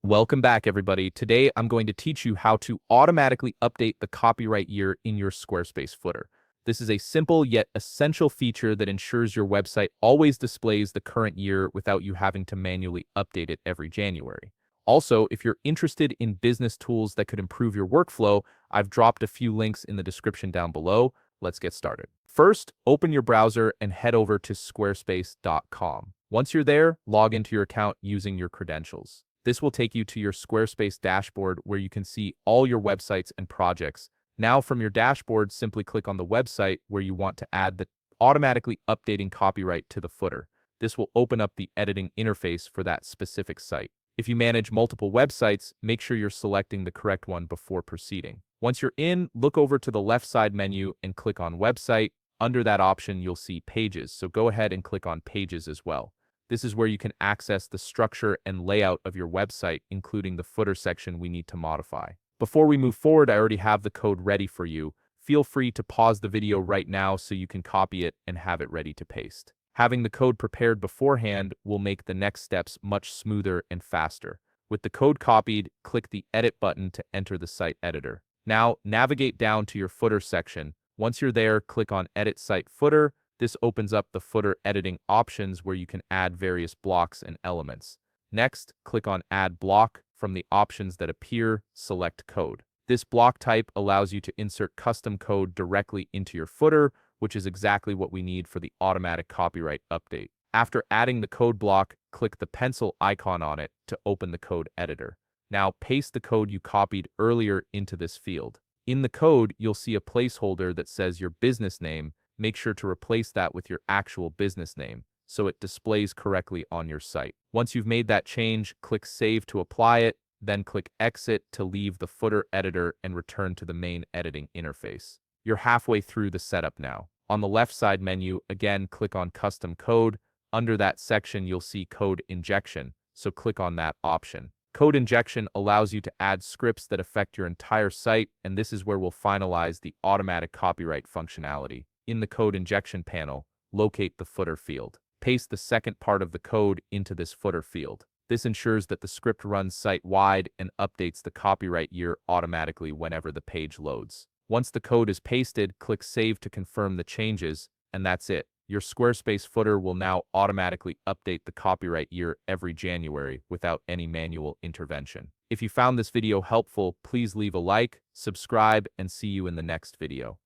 Welcome back, everybody. Today, I'm going to teach you how to automatically update the copyright year in your Squarespace footer. This is a simple yet essential feature that ensures your website always displays the current year without you having to manually update it every January. Also, if you're interested in business tools that could improve your workflow, I've dropped a few links in the description down below. Let's get started. First, open your browser and head over to squarespace.com. Once you're there, log into your account using your credentials. This will take you to your Squarespace dashboard where you can see all your websites and projects. Now from your dashboard, simply click on the website where you want to add the automatically updating copyright to the footer. This will open up the editing interface for that specific site. If you manage multiple websites, make sure you're selecting the correct one before proceeding. Once you're in, look over to the left side menu and click on Website. Under that option, you'll see Pages, so go ahead and click on Pages as well. This is where you can access the structure and layout of your website, including the footer section we need to modify. Before we move forward, I already have the code ready for you. Feel free to pause the video right now so you can copy it and have it ready to paste. Having the code prepared beforehand will make the next steps much smoother and faster. With the code copied, click the Edit button to enter the site editor. Now, navigate down to your footer section. Once you're there, click on Edit Site Footer. This opens up the footer editing options where you can add various blocks and elements. Next, click on Add Block. From the options that appear, select Code. This block type allows you to insert custom code directly into your footer, which is exactly what we need for the automatic copyright update. After adding the code block, click the pencil icon on it to open the code editor. Now paste the code you copied earlier into this field. In the code, you'll see a placeholder that says your business name. Make sure to replace that with your actual business name so it displays correctly on your site. Once you've made that change, click Save to apply it, then click Exit to leave the footer editor and return to the main editing interface. You're halfway through the setup now. On the left side menu, again, click on Custom Code. Under that section, you'll see Code Injection, so click on that option. Code injection allows you to add scripts that affect your entire site, and this is where we'll finalize the automatic copyright functionality. In the code injection panel, locate the footer field. Paste the second part of the code into this footer field. This ensures that the script runs site-wide and updates the copyright year automatically whenever the page loads. Once the code is pasted, click Save to confirm the changes, and that's it. Your Squarespace footer will now automatically update the copyright year every January without any manual intervention. If you found this video helpful, please leave a like, subscribe, and see you in the next video.